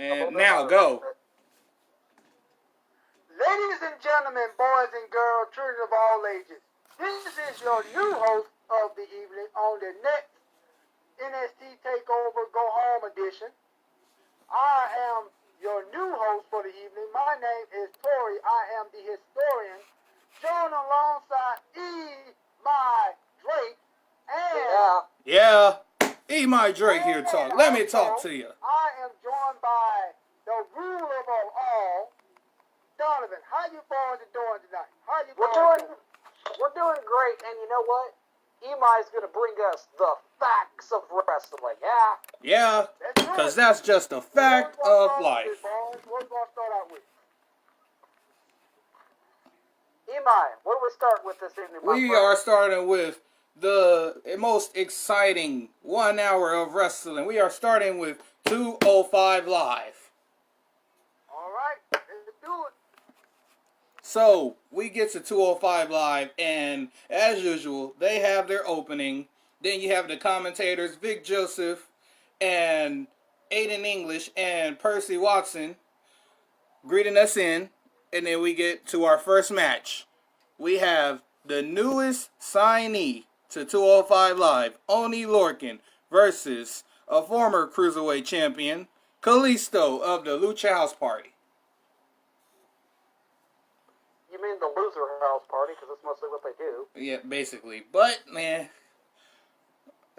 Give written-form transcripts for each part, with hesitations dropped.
And now go. Ladies and gentlemen, boys and girls, children of all ages, this is your new host of the evening on the next NXT TakeOver Go Home edition. I am your new host for the evening. My name is Tori. I am the historian. Joined alongside E. Drake and E. Drake here talk. Let me talk to you. I am joined by the ruler of all, Donovan. How you boys doing tonight? How you doing? We're doing great, and you know what? Imai's going to bring us the facts of wrestling, yeah? Yeah, because that's just a fact of life. What are we going to start out with? Imai, what do we start with this evening? We are starting with the most exciting 1 hour of wrestling. We are starting with 205 Live. All right, let's do it. So, we get to 205 Live, and as usual, they have their opening. Then you have the commentators, Vic Joseph and Aiden English and Percy Watson greeting us in. And then we get to our first match. We have the newest signee to 205 Live, Oni Lorcan, versus a former Cruiserweight champion, Kalisto of the Lucha House Party. You mean the loser house party, because that's mostly what they do. Yeah, basically. But, man,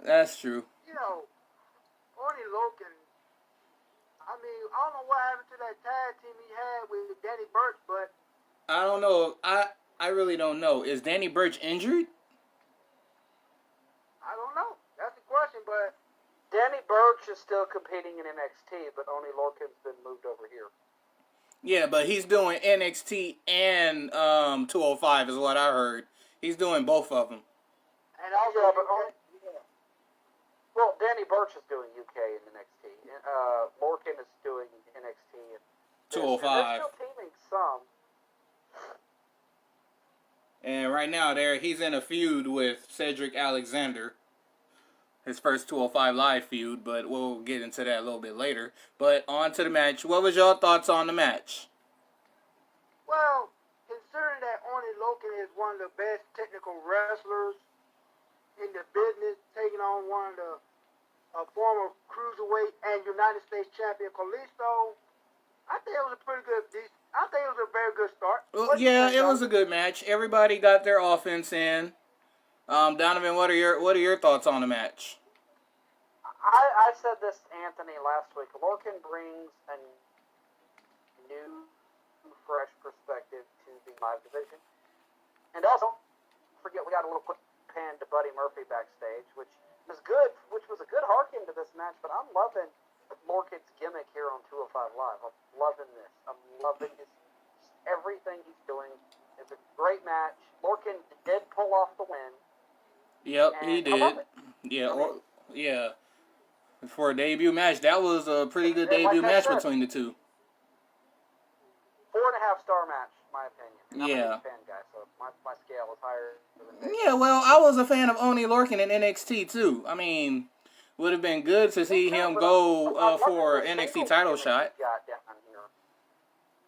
that's true. You know, Oni Lorcan, I mean, I don't know what happened to that tag team he had with Danny Burch, but... I don't know. I really don't know. Is Danny Burch injured? I don't know. That's the question, but... Danny Burch is still competing in NXT, but Oni Lorcan's been moved over here. Yeah, but he's doing NXT and 205 is what I heard. He's doing both of them. And also, well, Danny Burch is doing UK and NXT. Lorcan is doing NXT and 205. They're still teaming some. And right now, he's in a feud with Cedric Alexander. His first 205 Live feud, but we'll get into that a little bit later. But on to the match. What was your thoughts on the match? Well, considering that Oni Lorcan is one of the best technical wrestlers in the business, taking on one of the former Cruiserweight and United States champion Kalisto, I think it was a pretty good, I think it was a very good start. Well, yeah, it was a good match. Everybody got their offense in. Donovan, what are your thoughts on the match? I said this to Anthony last week. Lorcan brings a new, fresh perspective to the live division. And also, forget we got a little quick pan to Buddy Murphy backstage, which was a good hark into this match, but I'm loving Lorcan's gimmick here on 205 Live. I'm loving this. I'm loving everything he's doing. It's a great match. Lorcan did pull off the win. Yep, he did. Yeah, for a debut match, that was a pretty good debut match between the two. 4.5-star match, in my opinion. Yeah. I'm a fan guy, so my scale is higher than Yeah, well, I was a fan of Oni Lorcan in NXT too. I mean, would have been good to see him go for NXT title shot.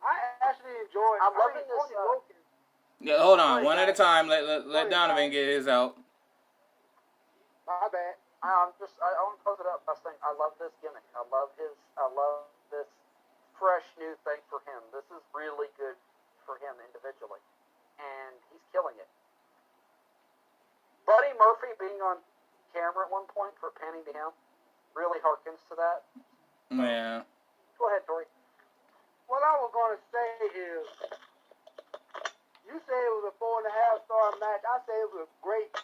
I actually enjoyed. I'm loving this. Yeah, hold on, one at a time. Let Donovan get his out. My bad. I want to close it up by saying I love this gimmick. I love this fresh new thing for him. This is really good for him individually, and he's killing it. Buddy Murphy being on camera at one point for panning to him really harkens to that. Yeah. Go ahead, Tori. What I was going to say is, you say it was a 4.5-star match. I say it was a great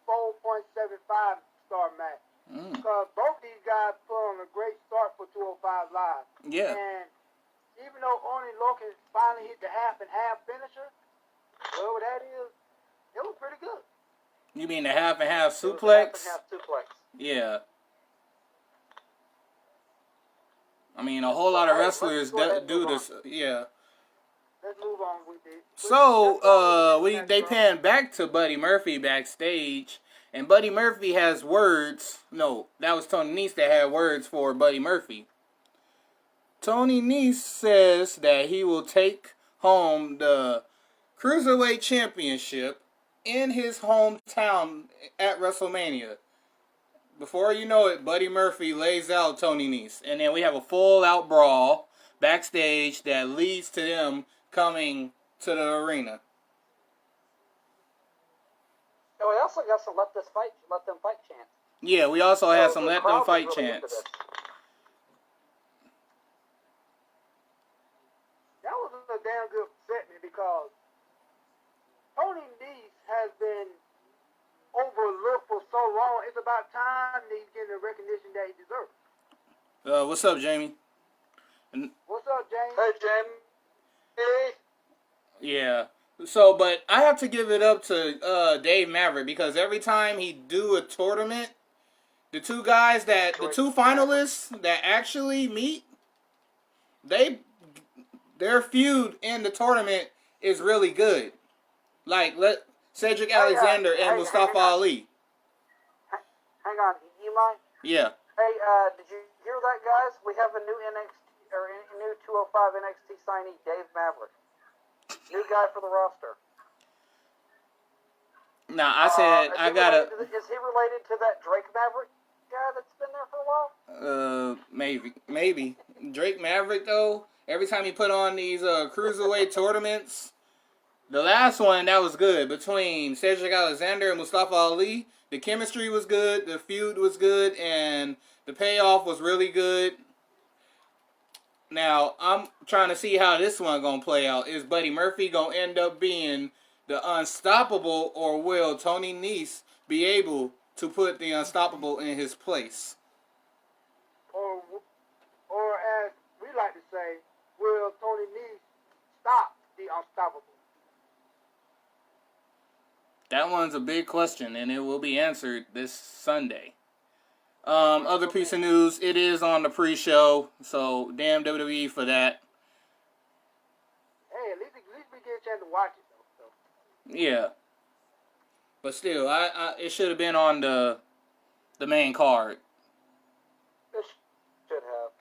4.75-star match. Because both these guys put on a great start for 205 Live. Yeah. And even though Oni Lorcan finally hit the half and half finisher, whatever that is, it was pretty good. You mean the half and half suplex? Half and half suplex. Yeah. I mean, a whole lot of wrestlers do this. Yeah. Let's move on with it. So, they pan back to Buddy Murphy backstage, and Buddy Murphy has words. No, that was Tony Nese that had words for Buddy Murphy. Tony Nese says that he will take home the Cruiserweight Championship in his hometown at WrestleMania. Before you know it, Buddy Murphy lays out Tony Nese. And then we have a full-out brawl backstage that leads to them coming to the arena. And we also got some let them fight chants. Yeah, we also had some the let them crowd fight was really into chants. this. That was a damn good segment because Tony Nese has been overlooked for so long. It's about time that he's getting the recognition that he deserves. What's up, Jamie? What's up, James? Hey, Jamie. Hey. Yeah. So, but I have to give it up to Dave Maverick because every time he do a tournament, the two finalists that actually meet, their feud in the tournament is really good. Like Cedric Alexander and Mustafa Ali. Hang on, you mind? Yeah. Hey, did you hear that, guys? We have a new new 205 NXT signee, Dave Maverick. New guy for the roster. Now I said I gotta. Is he related to that Drake Maverick guy that's been there for a while? Maybe Drake Maverick though. Every time he put on these cruiserweight tournaments, the last one that was good between Cedric Alexander and Mustafa Ali. The chemistry was good, the feud was good, and the payoff was really good. Now, I'm trying to see how this one gonna play out. Is Buddy Murphy gonna end up being the unstoppable, or will Tony Nese be able to put the unstoppable in his place? Or as we like to say, will Tony Nese stop the unstoppable? That one's a big question, and it will be answered this Sunday. Other piece of news, it is on the pre-show, so damn WWE for that. Hey, at least we get a chance to watch it though. So. Yeah. But still, it should have been on the main card. It should have.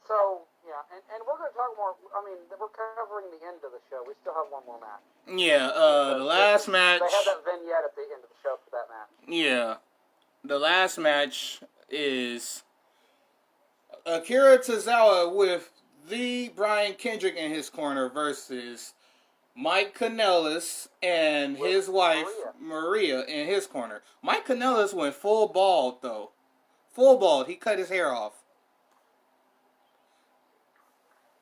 So, yeah, and we're going to talk more. I mean, we're covering the end of the show. We still have one more match. Yeah, the last match. They had that vignette at the end of the show for that match. Yeah. The last match is Akira Tozawa with the Brian Kendrick in his corner versus Mike Kanellis and his wife Maria in his corner. Mike Kanellis went full bald though. Full bald. He cut his hair off.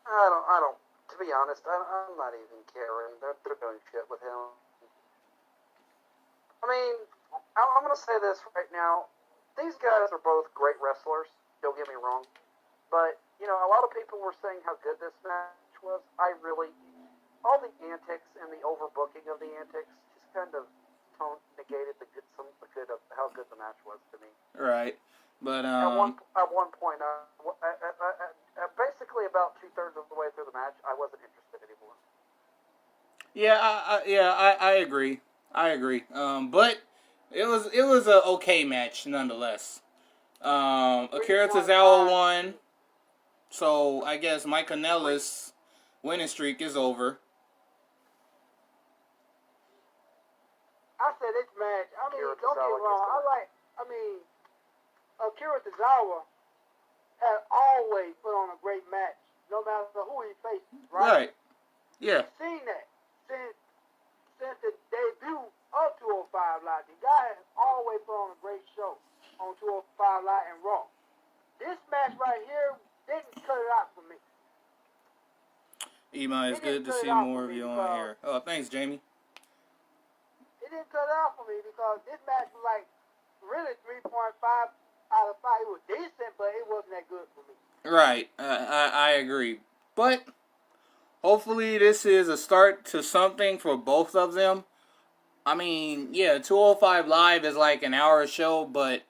I don't. To be honest, I'm not even caring. They're doing shit with him. I mean, I'm going to say this right now. These guys are both great wrestlers. Don't get me wrong. But, you know, a lot of people were saying how good this match was. All the antics and the overbooking of the antics just kind of negated the good of how good the match was to me. Right. But, At one point, basically about 2/3 of the way through the match, I wasn't interested anymore. Yeah, I agree. But it was a okay match nonetheless. Akira Tozawa won, so I guess Mike Kanellis' winning streak is over. I said this match. I mean, Akira don't get me Tozawa wrong. Akira Tozawa has always put on a great match, no matter who he faces. Right? Yeah. We've seen that since the debut of 205 Live. The guy has always put on a great show on 205 Live and Raw. This match right here didn't cut it out for me. Ema, it's good to see more of you on here. Oh, thanks, Jamie. It didn't cut it out for me because this match was like really 3.5 out of 5. It was decent, but it wasn't that good for me. Right. I agree. But hopefully this is a start to something for both of them. I mean, yeah, 205 Live is like an hour show, but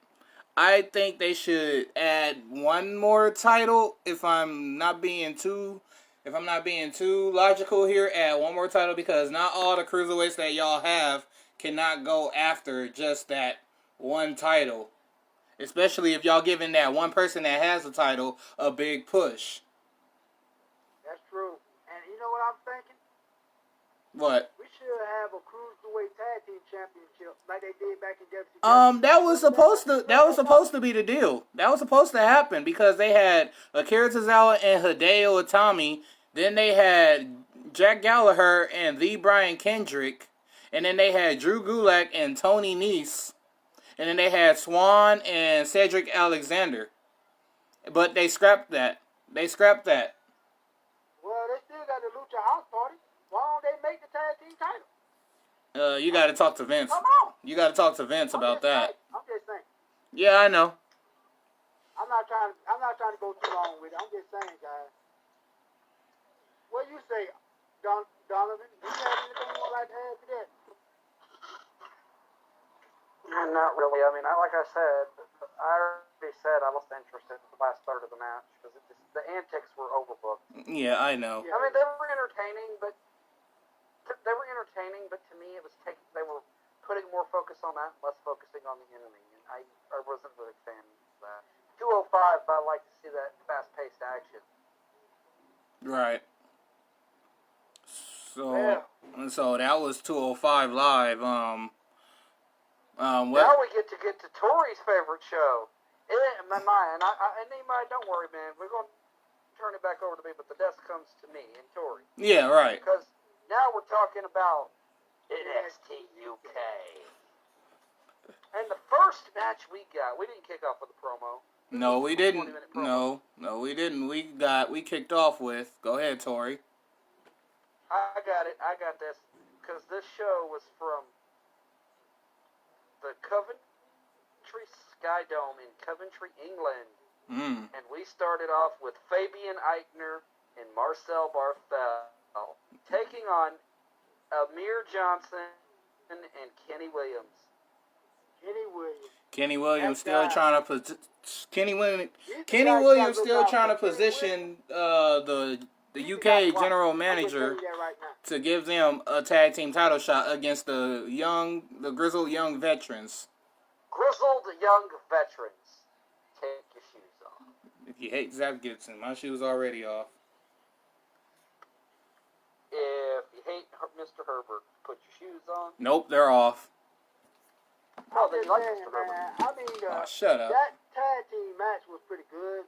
I think they should add one more title if I'm not being too logical here. Add one more title because not all the cruiserweights that y'all have cannot go after just that one title. Especially if y'all giving that one person that has the title a big push. That's true. And you know what I'm thinking? What? We should have a cruiserweight tag team championship like they did back in WCW. That was supposed to be the deal. That was supposed to happen because they had Akira Tozawa and Hideo Itami. Then they had Jack Gallagher and the Brian Kendrick. And then they had Drew Gulak and Tony Nese. And then they had Swan and Cedric Alexander. But they scrapped that. Well, they still got the Lucha House Party. Why don't they make the tag team title? You got to talk to Vince. Come on. You got to talk to Vince about that. I'm just saying. Yeah, I know. I'm not trying to go too long with it. I'm just saying, guys. What do you say, Donovan? Do you have anything more like to add to that? Not really. I mean, like I said, I already said I lost interest in the last third of the match because the antics were overbooked. Yeah, I know. I mean, they were entertaining, but to me, it was they were putting more focus on that, less focusing on the enemy, and I wasn't really a fan of that. 205, but I like to see that fast-paced action. Right. So that was 205 Live. What? Now we get to Tori's favorite show. And Nehemiah, don't worry, man. We're going to turn it back over to me, but the desk comes to me and Tori. Yeah, right. Because now we're talking about NXT UK. And the first match we didn't kick off with a promo. No, we didn't. No, we didn't. We kicked off with. Go ahead, Tori. I got it. I got this. Because this show was from the Coventry Sky Dome in Coventry, England. And we started off with Fabian Eichner and Marcel Barthel taking on Amir Johnson and Kenny Williams. Kenny Williams still trying to Kenny Williams still trying to position the UK general manager to give them a tag team title shot against the grizzled young veterans. Grizzled young veterans. Take your shoes off. If you hate Zach Gibson, my shoes already off. If you hate Mr. Herbert, put your shoes on. Nope, they're off. Oh, they like Mr. Herbert. I mean, shut up. That tag team match was pretty good.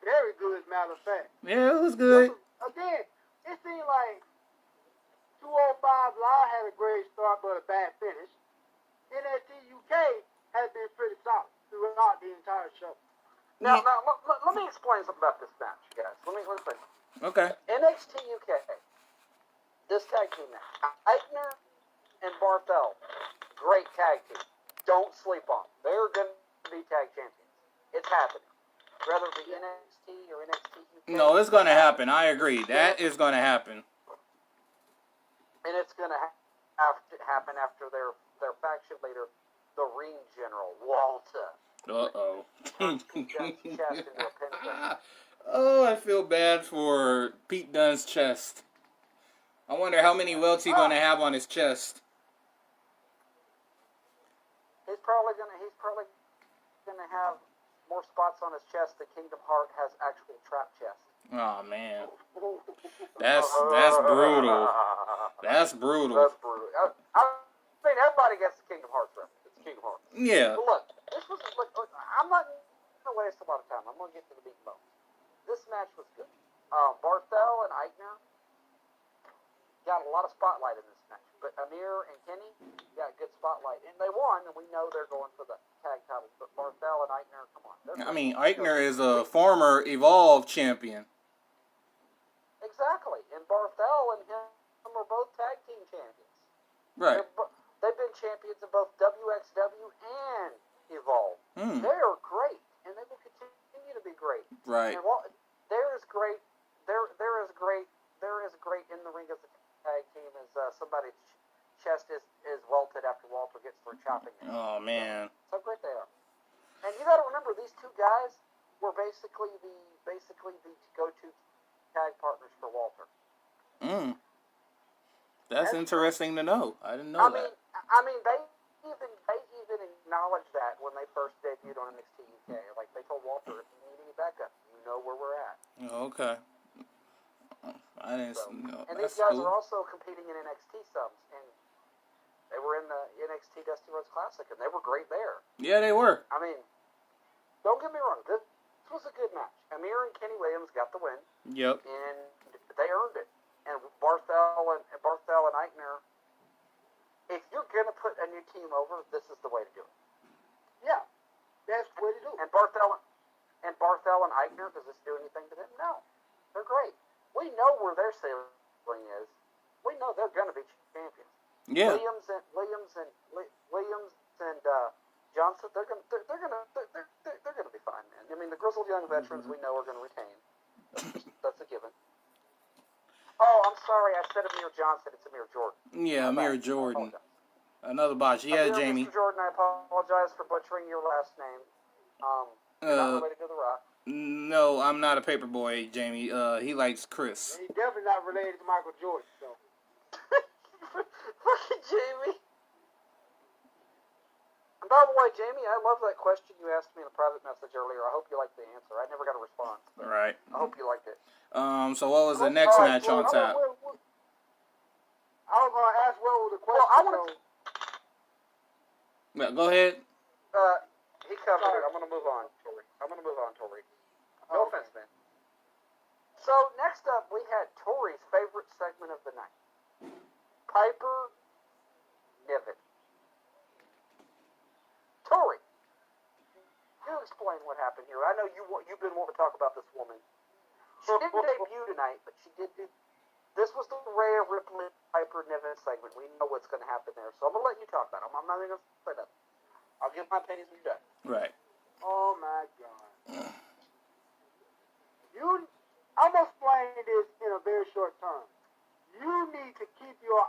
Very good, as a matter of fact. Yeah, it was good. Again, it seemed like 205 Live had a great start but a bad finish. NXT UK has been pretty solid throughout the entire show. Now, let me explain something about this match, guys. Let me explain. Okay. NXT UK, this tag team match, Eichner and Barthel, great tag team. Don't sleep on them. They're going to be tag champions. It's happening. Whether it be NXT or NXT UK. No, it's going to happen. I agree. That is going to happen. And it's going to have to happen after their faction leader, the Ring General, Walter. Uh-oh. Pete Dunne's chest into a pentagram. Oh, I feel bad for Pete Dunne's chest. I wonder how many welts he's going to have on his chest. He's probably gonna have more spots on his chest than Kingdom Heart has actual trap chest. Oh man, that's brutal. That's brutal. That's brutal. I mean, everybody gets the Kingdom Hearts reference. It's Kingdom Hearts. Yeah. But look, I'm not gonna waste a lot of time. I'm gonna get to the meat and bones. This match was good. Barthel and Eichner got a lot of spotlight in this match, but Amir and Kenny got good spotlight, and they won, and we know they're going for the tag titles. But Barthel and Eichner, come on. I mean, Eichner is a former Evolve champion. Exactly, and Barthel and him are both tag team champions. Right. They've been champions in both WXW and Evolve. They are great, and they will continue to be great. Right. And there is great in the ring as a tag team as somebody's chest is welted after Walter gets through chopping it. Oh man. So great they are. And you got to remember, these two guys were basically the go-to tag partners for Walter. That's interesting to know. I didn't know that. I mean, they even acknowledged that when they first debuted on NXT UK. Like they told Walter, if you need any backup, you know where we're at. Okay. I didn't So, know. and That's these guys cool. are also competing in NXT subs, and they were in the NXT Dusty Rhodes Classic, and they were great there. Yeah, they were. I mean, don't get me wrong, this was a good match. Amir and Kenny Williams got the win, Yep. and they earned it. And Barthel and Eichner, if you're gonna put a new team over, this is the way to do it. Yeah, that's what it do. And Barthel and Eichner, does this do anything to them? No, they're great. We know where their ceiling is. We know they're gonna be champions. Yeah. Williams and Johnson, they're gonna be fine, man. I mean, the grizzled young veterans we know are gonna retain. That's a given. Oh, I'm sorry, I said Amir Johnson. It's Amir Jordan. Yeah, Amir Jordan. Another botch. Yeah, Amir, Jamie. Mr. Jordan, I apologize for butchering your last name. You're not related to The Rock. No, I'm not a paper boy, Jamie. He likes Chris. He's definitely not related to Michael Jordan. So Fucking Jamie. And by the way, Jamie, I love that question you asked me in a private message earlier. I hope you liked the answer. I never got a response. All right. I hope you liked it. So what was the next All right, match on well, tap? I was gonna ask what was the question. Well, I wanna- Yeah, go ahead. He covered it. I'm going to move on, Tori. No offense, man. So, next up, we had Tori's favorite segment of the night. Piper Niven. Tori, you explain what happened here. I know you've been wanting to talk about this woman. She didn't debut tonight, but she did do... This was the Rhea Ripley Piper Niven segment. We know what's going to happen there. So I'm going to let you talk about it. I'm not even going to say that. I'll give my opinions when you're done. Right. Oh my God. I'm gonna explain this in a very short term. You need to keep your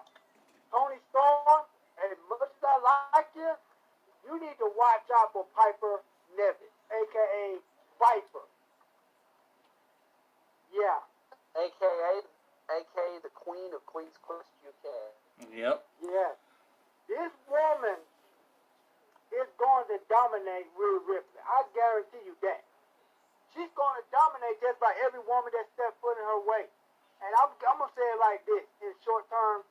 Tony Storm, as much as I like you need to watch out for Piper Niven, aka Viper. Yeah. AKA the Queen of Queen's Quest UK. Yep. Yeah. This woman is going to dominate Rhea Ripley. I guarantee you that. She's going to dominate just like every woman that steps foot in her way. And I'm going to say it like this in short term.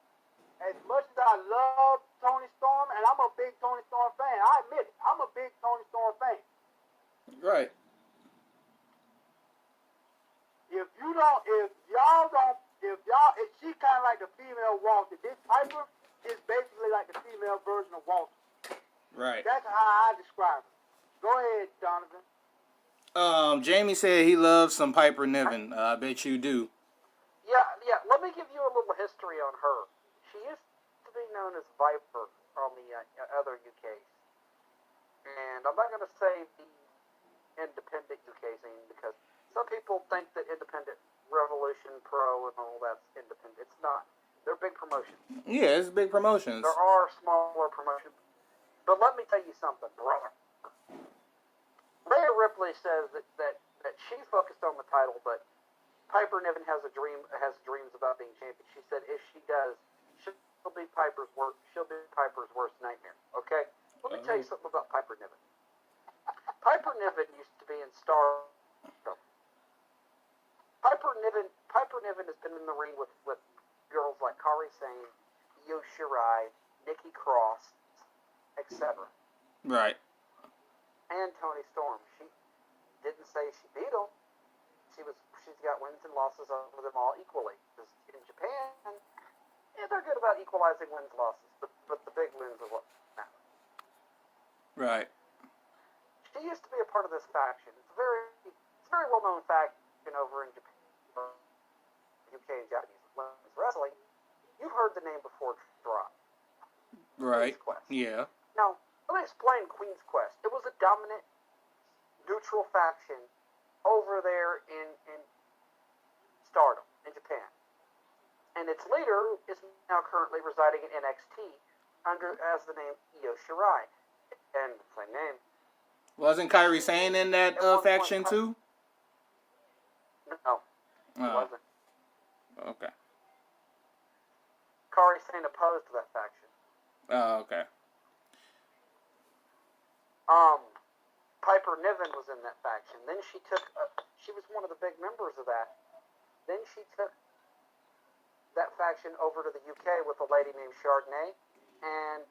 As much as I love Tony Storm, and I'm a big Tony Storm fan, I admit it. I'm a big Tony Storm fan. Right. If she kind of like the female Walter. This Piper is basically like the female version of Walter. Right. That's how I describe it. Go ahead, Donovan. Jamie said he loves some Piper Niven. I bet you do. Yeah. Let me give you a little history on her. She used to be known as Viper on the other UKs. And I'm not going to say the independent UK scene because some people think that Independent Revolution Pro and all that's independent. It's not. They're big promotions. Yeah, it's big promotions. There are smaller promotions. But let me tell you something, brother. Rhea Ripley says that she focused on the title, but Piper Niven has dreams about being champion. She said if she does, she'll be Piper's worst nightmare. Okay? Let me tell you something about Piper Niven. Piper Niven used to be in Stardom. Piper Niven has been in the ring with girls like Kairi Sane, Io Shirai, Nikki Cross, etc. Right. And Tony Storm. She didn't say she beat them. She's got wins and losses over them all equally. Because in Japan, yeah, they're good about equalizing wins and losses, but the big wins are what matter. Right. She used to be a part of this faction. It's a very well known faction over in Japan, UK and Japanese women's wrestling. You've heard the name before drop. Right. Queen's Quest. Yeah. Now, let me explain Queen's Quest. It was a dominant, neutral faction over there in Stardom, in Japan. And its leader is now currently residing in NXT as the name Io Shirai. And same name. Wasn't Kairi Sane in that faction too? No, it wasn't. Okay. Kairi Sane opposed to that faction. Oh, okay. Piper Niven was in that faction. Then she was one of the big members of that. Then she took that faction over to the UK with a lady named Chardonnay and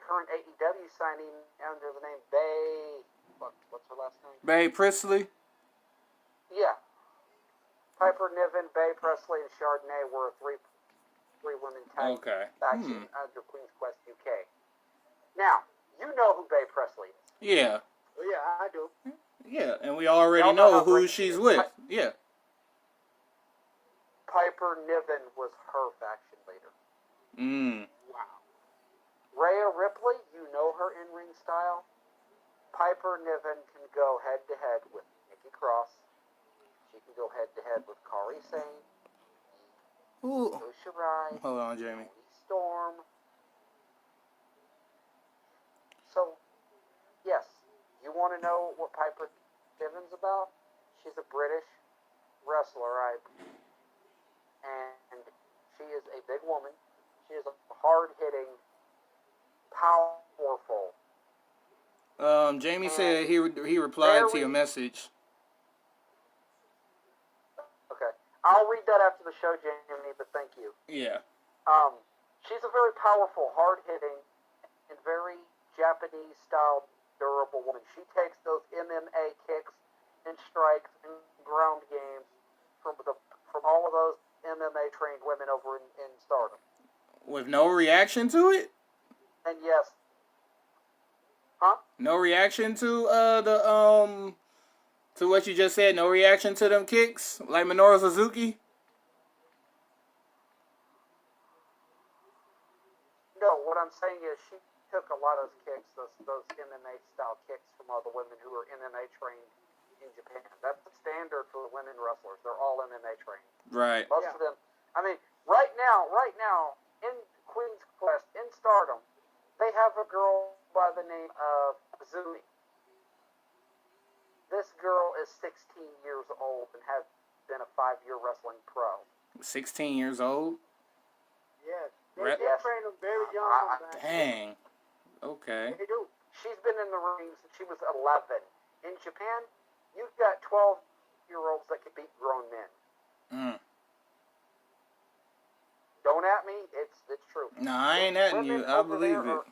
current AEW signing under the name Bay. What's her last name? Bay Priestley. Yeah. Piper Niven, Bay Presley, and Chardonnay were a three-women tag faction under Queen's Quest UK. Now, you know who Bay Presley is. Yeah. Oh, yeah, I do. Yeah, and we already Y'all know know how who great she's she is. with. Yeah. Piper Niven was her faction leader. Wow. Rhea Ripley, you know her in-ring style. Piper Niven can go head-to-head with Nikki Cross. She can go head-to-head with Kairi Sane, Ooh. Io Shirai, Hold on, Jamie. Toni Storm. So, yes, you want to know what Piper Niven's about? She's a British wrestler, and she is a big woman. She is a hard-hitting, powerful. Jamie said he replied to your message. Okay, I'll read that after the show, Jamie. But thank you. Yeah. She's a very powerful, hard-hitting, and very Japanese-style, durable woman. She takes those MMA kicks and strikes and ground games from all of those MMA-trained women over in Stardom. With no reaction to it? And yes, huh? No reaction to to what you just said? No reaction to them kicks? Like Minoru Suzuki? No, what I'm saying is she took a lot of those kicks, those MMA-style kicks from all the women who are MMA trained in Japan. That's the standard for the women wrestlers. They're all MMA trained. Right. Most of them. I mean, right now, in Queen's Quest, in Stardom, they have a girl by the name of Azumi. This girl is 16 years old and has been a 5-year wrestling pro. 16 years old? Yes. Rep- They train them very young. man. Dang. Okay. They do. She's been in the ring since she was 11. In Japan, you've got 12-year-olds that can beat grown men. Don't at me. It's true. No, I ain't at you. I believe it.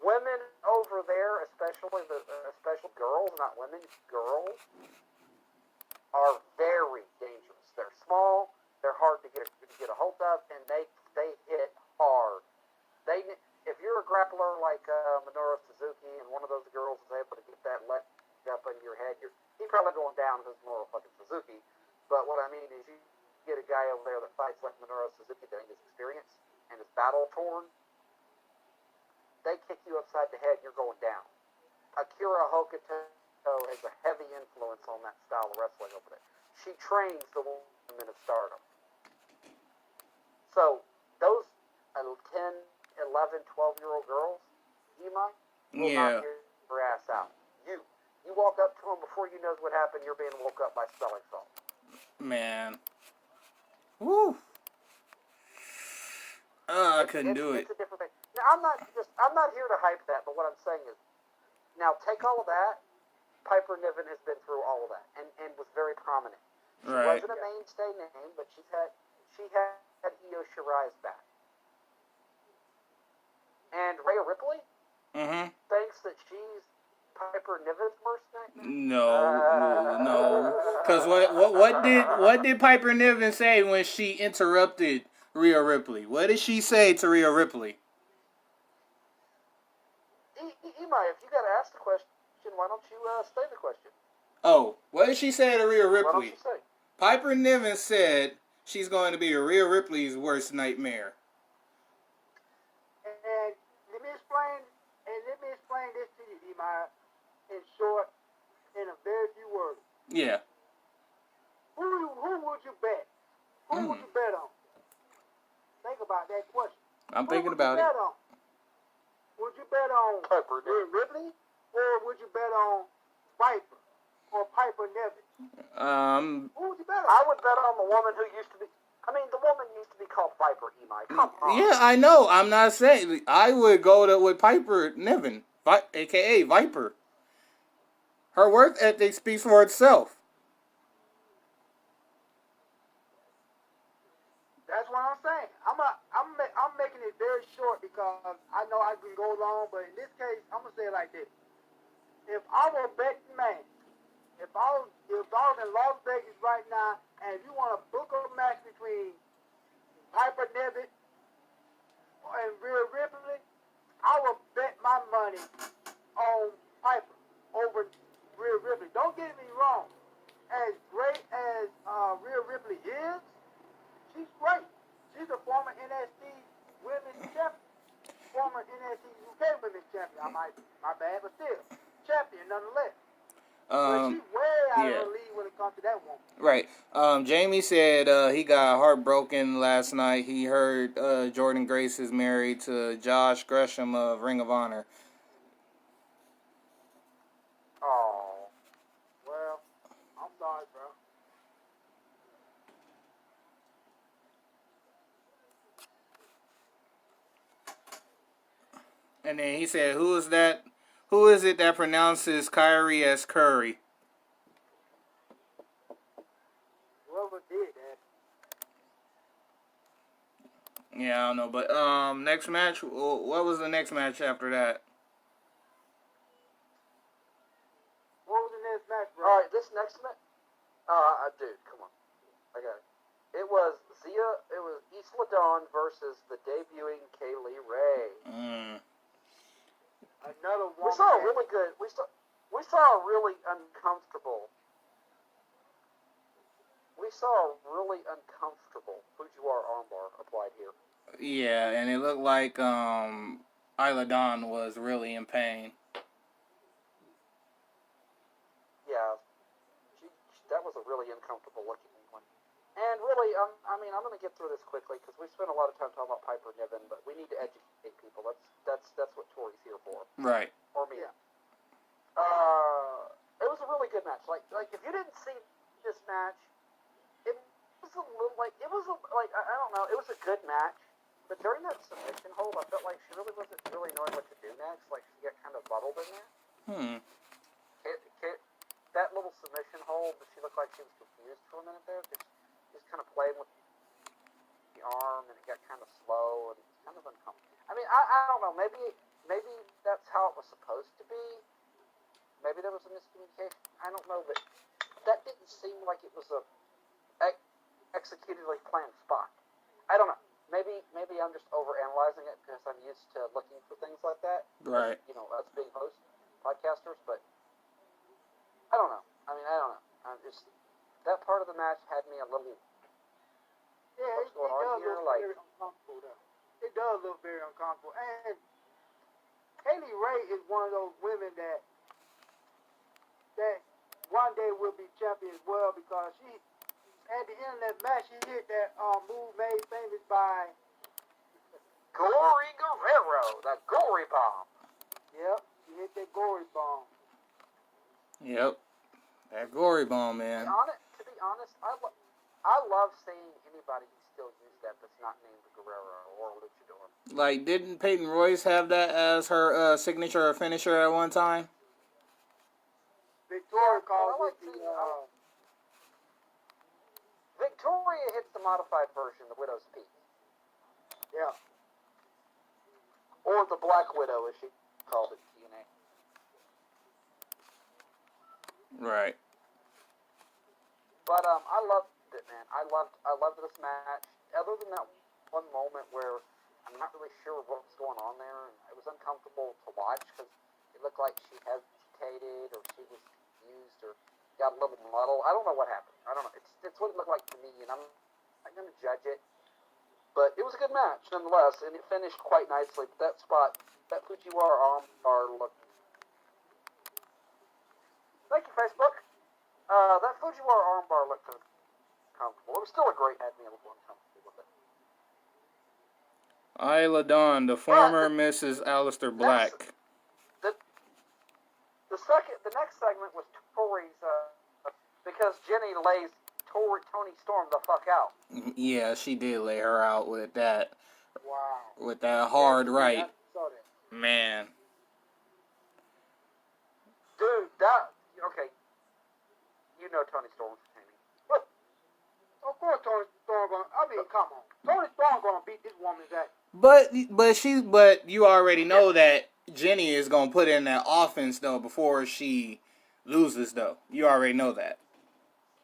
Women over there, especially girls, not women, girls, are very dangerous. They're small. They're hard to get a hold of, and they hit hard. If you're a grappler like Minoru Suzuki, and one of those girls is able to get that leg up in your head, he's probably going down because Minoru fucking Suzuki. But what I mean is, you get a guy over there that fights like Minoru Suzuki, that his experience and is battle torn. They kick you upside the head, you're going down. Akira Hokuto has a heavy influence on that style of wrestling over there. She trains the women of Stardom. So, those 10, 11, 12-year-old girls, will knock your ass out. You walk up to them before you know what happened, you're being woke up by smelling salt. Man. Woo. I couldn't do it. It's a different thing. Now, I'm not here to hype that, but what I'm saying is, now take all of that. Piper Niven has been through all of that and was very prominent. She Right. wasn't a mainstay name, but she had Io Shirai's back. And Rhea Ripley thinks that she's Piper Niven's worst nightmare. No. Because what did Piper Niven say when she interrupted Rhea Ripley? What did she say to Rhea Ripley? Imai, if you got to ask the question, why don't you say the question? Oh, what did she say to Rhea What don't Ripley? you say? Piper Niven said she's going to be Rhea Ripley's worst nightmare. And let me explain this to you, Imai, in short, in a very few words. Yeah. Who would you bet? Who would you bet on? Think about that question. I'm thinking about it. Would you bet on Rhea Ripley, or would you bet on Viper or Piper Niven? Who would you bet on? I would bet on the woman who used to be. I mean, the woman used to be called Viper, Imai. Come on. Yeah, I know. I'm not saying I would go with Piper Niven. aka Viper. Her work ethic speaks for itself. That's what I'm saying. I'm making it very short because I know I can go long, but in this case, I'm gonna say it like this: if I were a betting man, if I was in Las Vegas right now, and you want to book a match between Piper Niven and Rhea Ripley, I would bet my money on Piper over Rhea Ripley. Don't get me wrong. As great as Rhea Ripley is, she's great. She's a former NXT Women's Champion. Former NXT UK Women's Champion. My bad, but still. Champion nonetheless. But she's way out of her league when it comes to that woman. Right. Jamie said he got heartbroken last night. He heard Jordan Grace is married to Josh Gresham of Ring of Honor. Oh. Well, I'm sorry, bro. And then he said, "Who is that? Who is it that pronounces Kyrie as Curry?" Whoever did that. Yeah, I don't know. But next match. What was the next match after that? What was the next match, bro? All right, this next match. Dude, come on. I got it. It was Isla Dawn versus the debuting Kaylee Ray. Another one. We saw a really good. We saw a really uncomfortable. We saw a really uncomfortable Fujiwara armbar applied here. Yeah, and it looked like Isla Dawn was really in pain. Yeah, that was a really uncomfortable looking one. And really, I'm going to get through this quickly because we spent a lot of time talking about Piper Niven, but we need to educate people. That's what Tori's here for. Right. Or me. Yeah. It was a really good match. Like if you didn't see this match, it was a little I don't know. It was a good match, but during that submission hold, I felt like she really wasn't really knowing what to do next. Like she got kind of muddled in there. That little submission hold, she looked like she was confused for a minute there. She was kind of playing with the arm, and it got kind of slow and kind of uncomfortable. I mean, I don't know. Maybe that's how it was supposed to be. Maybe there was a miscommunication. I don't know, but that didn't seem like it was a executed like planned spot. I don't know. Maybe I'm just overanalyzing it because I'm used to looking for things like that. Right. You know, us being hosts, podcasters, but I don't know. I don't know. That part of the match had me a little. Yeah, what's going does on here? look Like, very uncomfortable, though. It does look very uncomfortable. And Kaylee Ray is one of those women that one day will be champion as well because she, at the end of that match, she hit that move made famous by Gory Guerrero, the Gory Bomb. Yep, she hit that Gory Bomb. Yep. That Gory Bomb, man. To be honest, I love seeing anybody who still use that that's not named Guerrero or Luchador. Like, didn't Peyton Royce have that as her signature or finisher at one time? Victoria calls like it the Victoria hits the modified version, the Widow's Peak. yeah. Or the Black Widow, as she called it, TNA. Right. But I loved it, man. I loved this match. Other than that one moment where I'm not really sure what was going on there, and it was uncomfortable to watch because it looked like she hesitated or she was confused or got a little muddled. I don't know what happened. I don't know. It's what it looked like to me, and I'm not going to judge it. But it was a good match nonetheless, and it finished quite nicely. But that spot, that Fujiwara armbar looked. Thank you, Facebook. That Fujiwara armbar looked comfortable. It was still a great had me a little uncomfortable with it. Isla Dawn, the former Mrs. Aleister Black. The next segment was Tori's, because Jenny lays Toni Storm the fuck out. Yeah, she did lay her out with that. Wow. With that hard right. I saw that. Man. Dude, that okay. You know Tony Storm's entertaining. But of course, Tony Storm gonna. I mean, come on, Tony Storm gonna beat this woman's ass. But you already know that Jenny is gonna put in that offense though before she loses though. You already know that.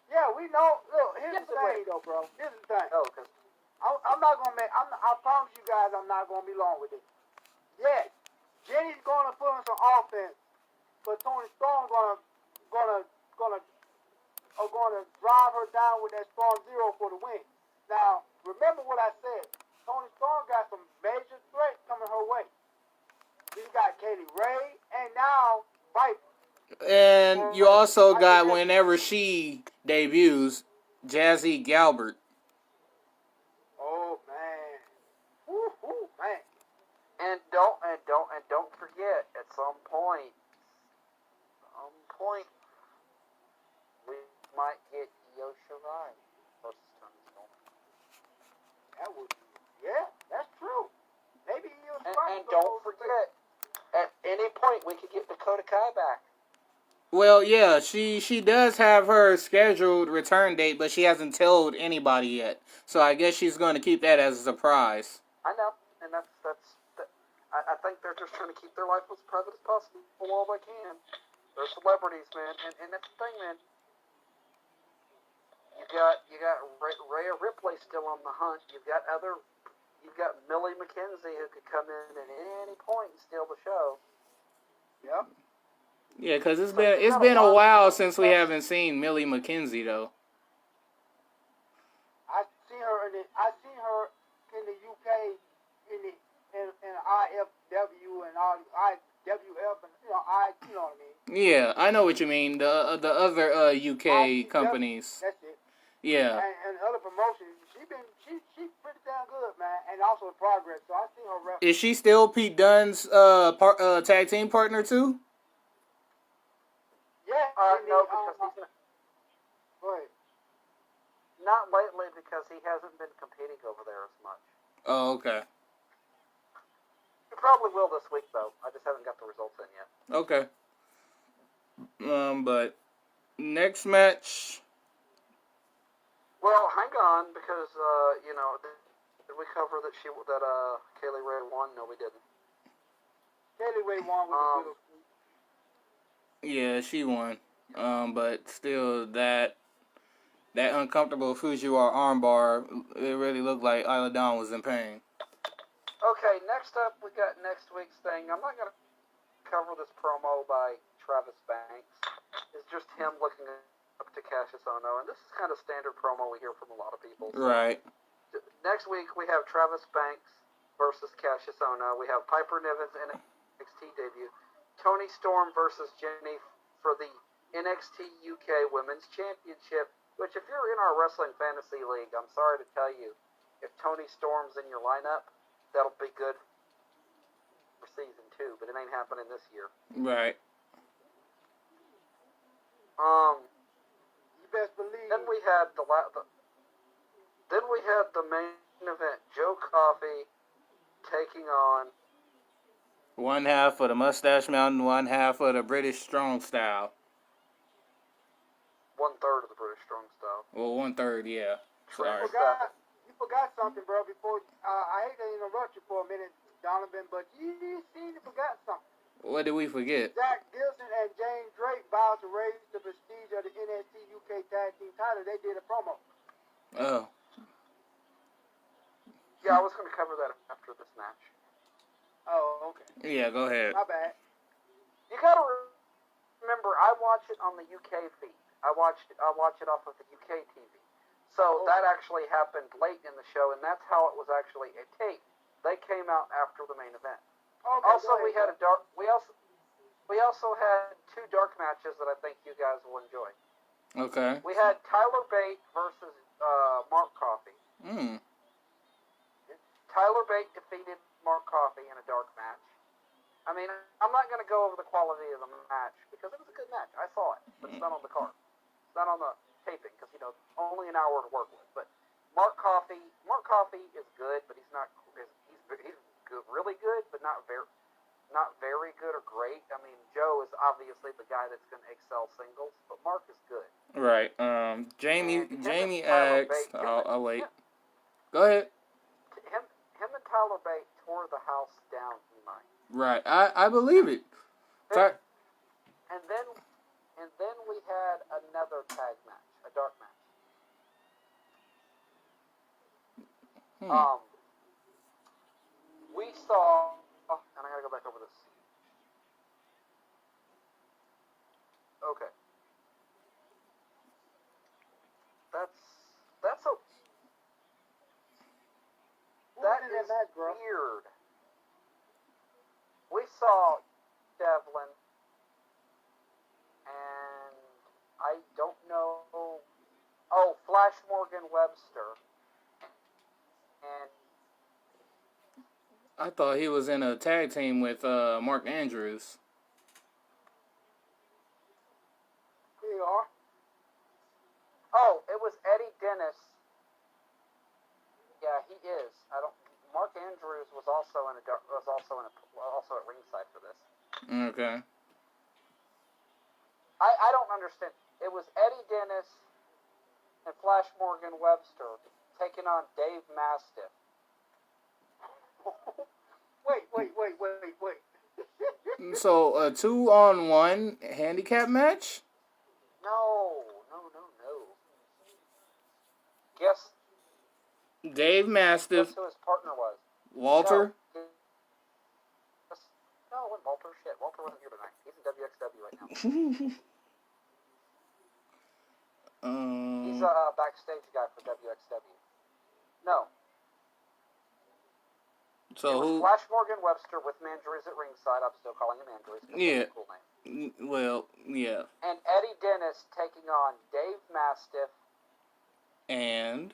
Yeah, we know. Look, here's the thing, though, bro. Here's the thing. Oh, because I'm not gonna make. I promise you guys, I'm not gonna be long with this. Yes, Jenny's gonna put on some offense, but Tony Storm gonna drive her down with that strong zero for the win. Now, remember what I said. Tony Storm got some major threats coming her way. She's got Kaylee Ray and now Viper. And you also got, whenever she debuts, Jazzy Galbert. Oh man, woo man. and don't forget at some point we might get Io Shirai versus Tony Storm. That would, yeah, that's true. Maybe he'll And don't forget, at any point we could get Dakota Kai back. Well, yeah, she does have her scheduled return date, but she hasn't told anybody yet. So I guess she's going to keep that as a surprise. I know, and that's I think they're just trying to keep their life as private as possible while they can. They're celebrities, man, and that's the thing, man. You got Rhea Ripley still on the hunt. You've got Millie McKenzie who could come in at any point and steal the show. Yep. Yeah, because it's been a while since we haven't seen Millie McKenzie though. I seen her in the UK in IFW and all IWF and you know what I mean. Yeah, I know what you mean. The other UK IWF, companies. That's it. Yeah. And other promotions. She's pretty damn good, man, and also in progress. So I seen her rep. Is she still Pete Dunne's tag team partner too? Yeah. No, because he's not. Go ahead. Not lately because he hasn't been competing over there as much. Oh, okay. He probably will this week, though. I just haven't got the results in yet. Okay. But next match. Well, hang on, because did we cover that Kaylee Ray won? No, we didn't. Kaylee Ray won with the Yeah, she won. But still, that uncomfortable Fujiwara armbar, it really looked like Isla Dawn was in pain. Okay, next up, we got next week's thing. I'm not going to cover this promo by Travis Banks. It's just him looking up to Cassius Ohno, and this is kind of standard promo we hear from a lot of people. So Right. next week, we have Travis Banks versus Cassius Ohno. We have Piper Niven's NXT debut. Tony Storm versus Jenny for the NXT UK Women's Championship, which if you're in our Wrestling Fantasy League, I'm sorry to tell you, if Tony Storm's in your lineup, that'll be good for season 2, but it ain't happening this year. Right. You best believe. Then we had the main event, Joe Coffey taking on One half of the Mustache Mountain, one half of the British Strong Style. 1/3 of the British Strong Style. Well, 1/3, yeah. Sorry. You forgot something, bro. Before I hate to interrupt you for a minute, Donovan, but you forgot something. What did we forget? Zach Gilson and James Drake vowed to raise the prestige of the NXT UK Tag Team title. They did a promo. Oh. Yeah, I was going to cover that after this match. Oh, okay. Yeah, go ahead. My bad. You got to remember, I watch it on the UK feed. I watch it off of the UK TV. So that actually happened late in the show, and that's how it was actually a tape. They came out after the main event. Okay, Also, we had we also had 2 dark matches that I think you guys will enjoy. Okay. We had Tyler Bate versus Mark Coffey. Tyler Bate defeated Mark Coffey in a dark match. I mean, I'm not going to go over the quality of the match because it was a good match. I saw it, but it's not on the card. It's not on the taping because only an hour to work with. But Mark Coffey is good, but he's not. He's good, really good, but not very. not very good or great. I mean, Joe is obviously the guy that's going to excel singles, but Mark is good. Right. Jamie And him Jamie and Tyler asked. Bate, I'll wait. Go ahead. him and Tyler Bate tore the house down tonight. Right. I believe it. Ty- And then we had another tag match, a dark match. We saw, and I gotta go back over this. Okay. That's a that in that is match, bro? weird. We saw Devlin, and I don't know. Oh, Flash Morgan Webster, and I thought he was in a tag team with Mark Andrews. Here you are. oh, it was Eddie Dennis. Yeah, he is. I don't. Mark Andrews was also at ringside for this. Okay. I don't understand. It was Eddie Dennis and Flash Morgan Webster taking on Dave Mastiff. Wait. So a 2-on-1 handicap match? No. Guess Dave Mastiff, who his partner was. Walter. No, it wasn't Walter. Shit, Walter wasn't here tonight. He's in WXW right now. He's a backstage guy for WXW. No. So it was who? Flash Morgan Webster with Mandrays at ringside. I'm still calling him Mandrays. Yeah. That's a cool name. Well, yeah. And Eddie Dennis taking on Dave Mastiff. And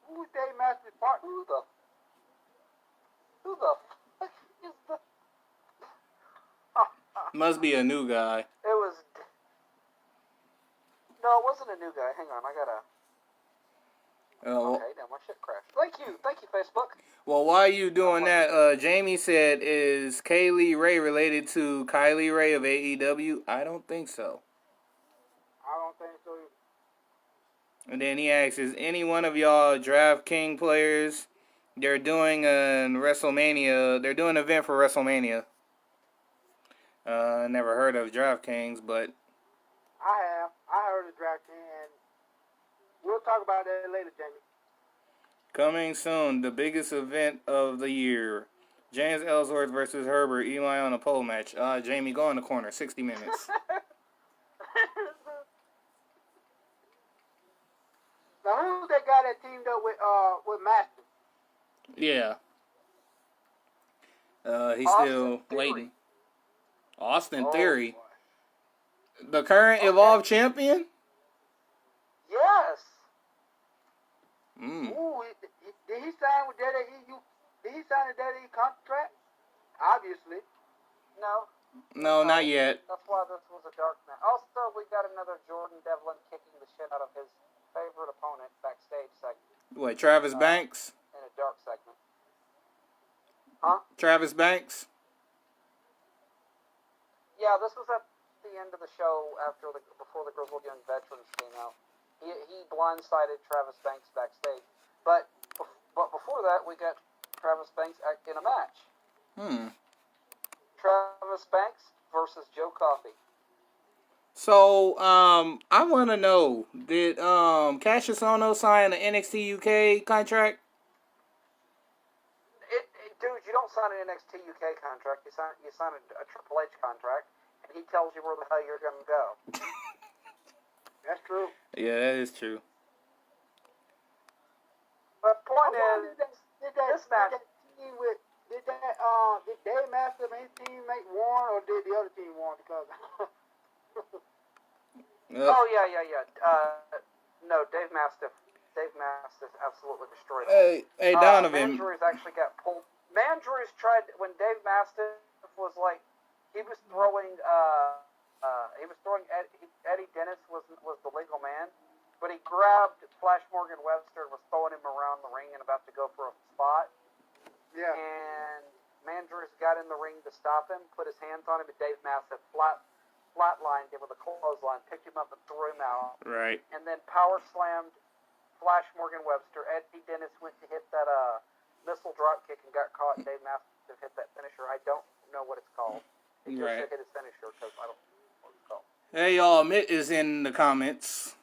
Who's Dave Master's partner? Who the fuck is the? must be a new guy. It was. No, it wasn't a new guy. Hang on, I gotta. Okay, now my shit crashed. Thank you, Facebook. Well, why are you doing that? Jamie said, is Kaylee Ray related to Kylie Ray of AEW? I don't think so. I don't think so either. And then he asks, is any one of y'all DraftKings players? They're doing an WrestleMania. They're doing an event for WrestleMania. Never heard of DraftKings, but I have. I heard of DraftKings, and we'll talk about that later, Jamie. coming soon, the biggest event of the year. James Ellsworth versus Herbert, Eli on a pole match. Jamie, go in the corner. 60 minutes. Now, who's that guy that teamed up with Master? Yeah. He's Austin still Theory. waiting. Austin Oh, Theory. boy. The current Evolve champion? Yes. Ooh, did he sign with that? Did he sign a Daddy contract? Obviously. No. No, not yet. That's why this was a dark match. Also, we got another Jordan Devlin kicking the shit out of his favorite opponent backstage segment What, Travis Banks? in a dark segment. Huh? Travis Banks? Yeah, this was at the end of the show before the Grizzled Young Veterans came out. He blindsided Travis Banks backstage, but before that we got Travis Banks in a match. Travis Banks versus Joe Coffey. So, I want to know, did Cassius Ohno sign an NXT UK contract? Dude, you don't sign an NXT UK contract. You sign a Triple H contract, and he tells you where the hell you're going to go. That's true. Yeah, that is true. But point Did this match. Did Dave Master and his team make one, or did the other team won? Because Oh yeah. No, Dave Mastiff absolutely destroyed him. Hey, Donovan. Mandrews actually got pulled. Mandrews tried when Dave Mastiff was like he was throwing Eddie Dennis was the legal man, but he grabbed Flash Morgan Webster and was throwing him around the ring and about to go for a spot. yeah, And Mandrews got in the ring to stop him, put his hands on him, and Dave Mastiff flatlined him with a clothesline, picked him up and threw him out. Right. And then power slammed Flash Morgan Webster. Eddie Dennis went to hit that missile drop kick and got caught. Dave Mastiff hit that finisher. I don't know what it's called. He just Right. hit his finisher because I don't know what it's called. Hey, y'all, Mitt is in the comments.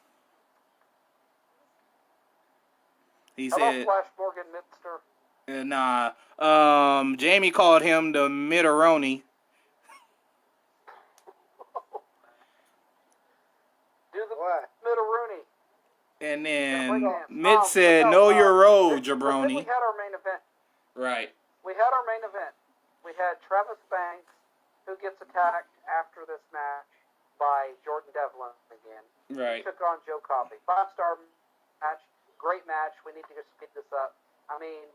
He Hello, said, Flash Morgan, Mister. nah. Jamie called him the Mitteroni. Do the What? Mitteroni. And then Yeah, Mitt said, know your role, then we jabroni. had our main event. Right. We had our main event. We had Travis Banks, who gets attacked after this match by Jordan Devlin again. Right. He took on Joe Coffey. 5-star match. Great match. We need to just speed this up. I mean,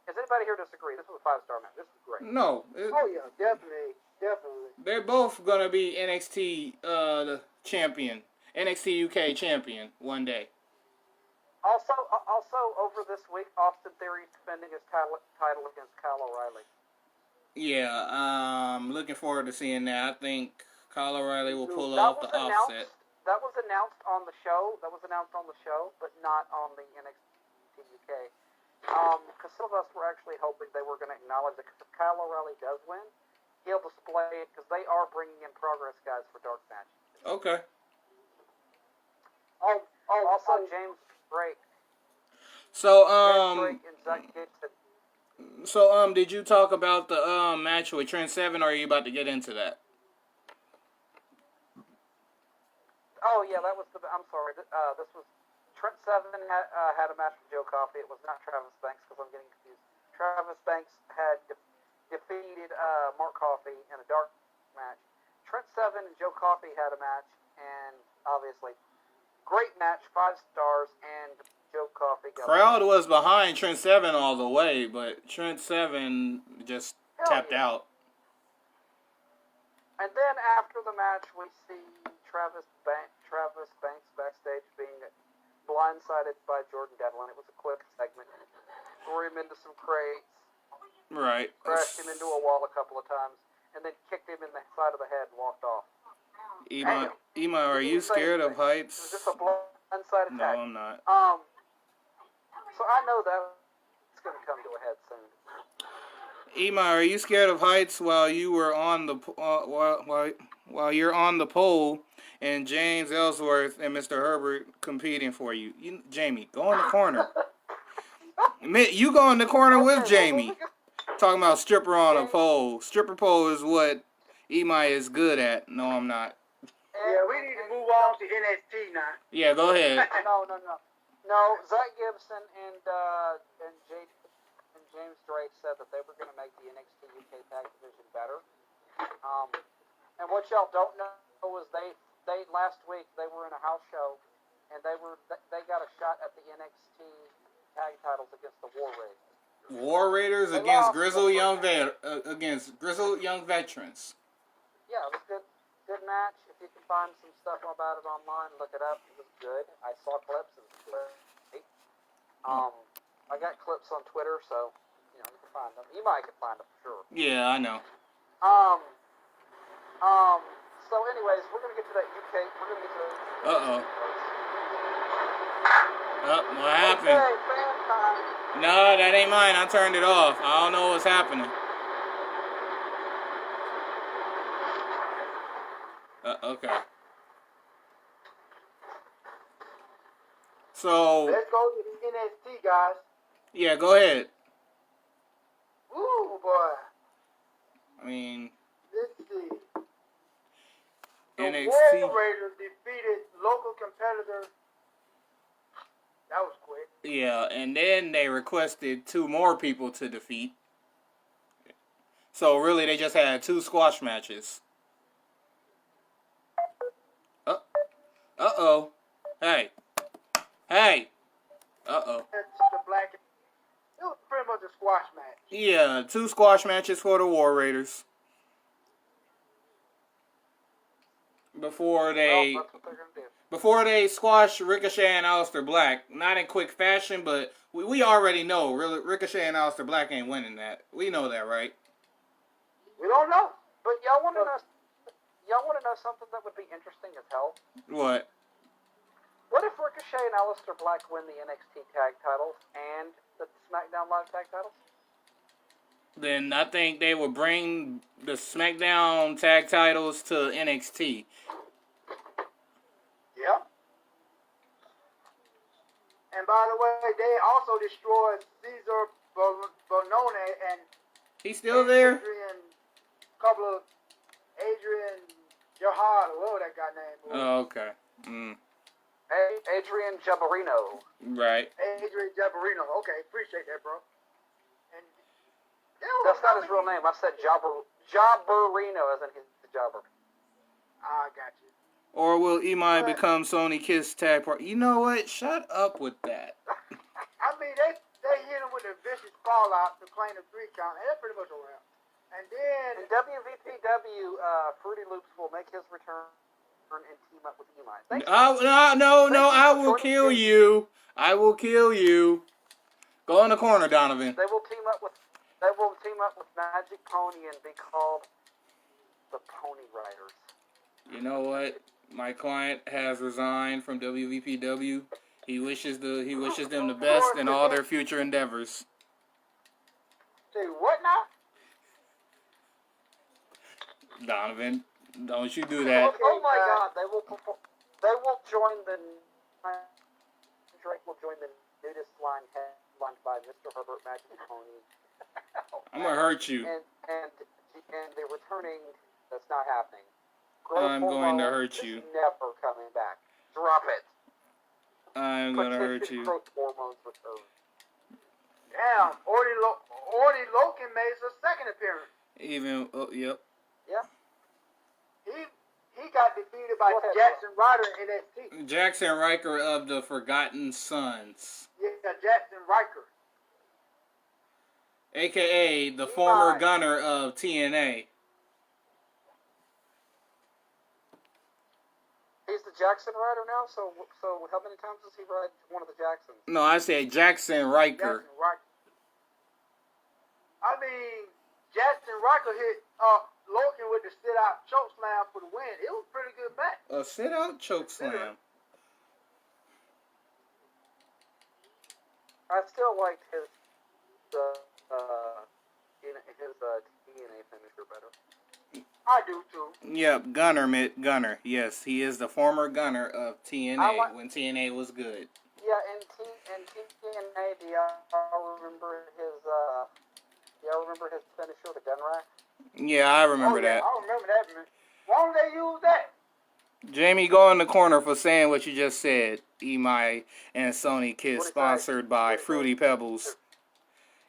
does anybody here disagree? This was a 5-star match. This was great. No. Oh yeah, definitely. They're both going to be NXT the champion. NXT UK champion one day. Also over this week, Austin Theory defending his title against Kyle O'Reilly. Yeah, looking forward to seeing that. I think Kyle O'Reilly will pull That off the was announced. offset. That was announced on the show. But not on the NXT UK. Because some of us were actually hoping they were going to acknowledge that if Kyle O'Reilly does win, he'll display it because they are bringing in Progress guys for dark matches. Okay. Also, James Drake. So, James Drake and Zach Gibson. did you talk about the match with Trent Seven, or are you about to get into that? Oh yeah, that was the. I'm sorry. This was Trent Seven had a match with Joe Coffey. It was not Travis Banks because I'm getting confused. Travis Banks had defeated Mark Coffey in a dark match. Trent Seven and Joe Coffey had a match, and obviously, great match, 5 stars, and Joe Coffey got. Crowd was behind Trent Seven all the way, but Trent Seven just tapped out. And then after the match, we see Travis Banks backstage being blindsided by Jordan Devlin. It was a quick segment. Threw him into some crates, Right. crashed him into a wall a couple of times, and then kicked him in the side of the head and walked off. Ema, are you scared of heights? It was just a blindside No, attack. I'm not. So I know that it's going to come to a head soon. Ema, are you scared of heights while you were on the while you're on the pole and James Ellsworth and Mr. Herbert competing for you? Jamie, go in the corner. You go in the corner with Jamie. Talking about stripper on a pole. Stripper pole is what Ema is good at. No, I'm not. Yeah, we need to move on to NXT now. Yeah, go ahead. No, Zach Gibson and James Drake said that they were going to make the NXT UK Tag Division better. And what y'all don't know is they last week they were in a house show and they got a shot at the NXT tag titles against the War Raiders. War Raiders against grizzled young veterans. Yeah, it was good match. If you can find some stuff about it online, look it up. It was good. I saw clips. It was great. I got clips on Twitter, so you can find them. You might can find them for sure. Yeah, I know. So anyways, we're gonna get to that UK. We're gonna get to. What happened? Okay, fan time. No, that ain't mine. I turned it off. I don't know what's happening. Okay. So. Let's go to NXT, guys. Yeah, go ahead. Ooh, boy. I mean. Let's see. The NXT. War Raiders defeated local competitor. That was quick. Yeah, and then they requested 2 more people to defeat. So really, they just had 2 squash matches. Uh-oh. Hey. Uh-oh. The Black. It was pretty much a squash match. Yeah, 2 squash matches for the War Raiders. Before they Well, that's what they're gonna do. before they squash Ricochet and Aleister Black, not in quick fashion, but we already know Ricochet and Aleister Black ain't winning that. We know that, right? We don't know. But y'all want to know? Y'all want to know something that would be interesting as hell? What? What if Ricochet and Aleister Black win the NXT tag titles and the SmackDown Live tag titles? Then I think they will bring the SmackDown tag titles to NXT. Yeah. And by the way, they also destroyed Cesar Bonone and He's still there? Adrian Jahad, or whatever that guy name was. Oh, okay. Adrian Jabarino. Right. Adrian Jabarino. Okay, appreciate that, bro. And that's not his real name. I said Jabarino, as in he's the jobber. I got you. Or will Imai become Sony Kiss tag partner? You know what? Shut up with that. I mean, they hit him with a vicious fallout to claim the 3 count, and that's pretty much a wrap. And then in WVPW, Fruity Loops will make his return and team up with Imai. No, I will kill you. I will kill you. Go in the corner, Donovan. They will team up with Magic Pony and be called the Pony Riders. You know what? My client has resigned from WVPW. He wishes them the best in all their future endeavors. Say what now? Donovan, don't you do that. Oh my God! They will join the. Drake will join the nudist line headlined by Mr. Herbert Magic Pony. I'm gonna hurt you. And the returning. That's not happening. I'm going to hurt you. Never coming back. Drop it. I'm gonna hurt you. Growth hormones return. Damn, Orty Loken made his second appearance. Yep. Yeah. He got defeated by Jackson Ryder in NXT. Jackson Riker of the Forgotten Sons. Yeah, Jackson Riker. AKA the former gunner of TNA. He's the Jackson Rider now, so how many times does he ride one of the Jacksons? No, I said Jackson Riker. Jackson Riker. I mean, Jackson Riker hit Logan with the sit-out choke slam for the win. It was a pretty good match. A sit-out choke slam. I still liked his TNA finisher better. I do too. Yep, Gunner. Yes, he is the former gunner of TNA when TNA was good. Yeah, and TNA, do y'all remember his finisher, the gun rack? Yeah, I remember that. I remember that, man. Why don't they use that? Jamie, go in the corner for saying what you just said. Imai and Sony Kiss, sponsored by Fruity Pebbles.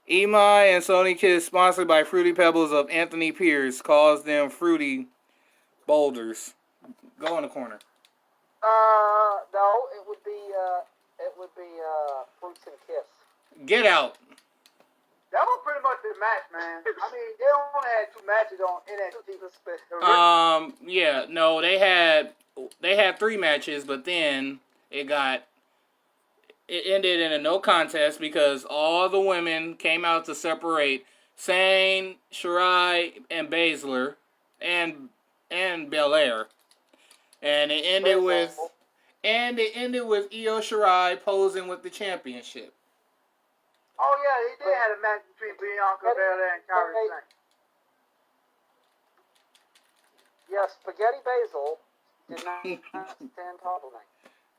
Imai and Sony Kiss, sponsored by Fruity Pebbles of Anthony Pierce, calls them Fruity Boulders. Go in the corner. No, it would be Fruits and Kiss. Get out. That was pretty much the match, man. I mean, they only had 2 matches on NXT. Yeah, no, they had 3 matches, but then it ended in a no contest because all the women came out to separate Sane, Shirai, and Baszler, and Belair, and it ended with Io Shirai posing with the championship. Oh yeah, he did have a match between Bianca Belair and Kairi Sane. Yes, Spaghetti Basil did not stand tall tonight.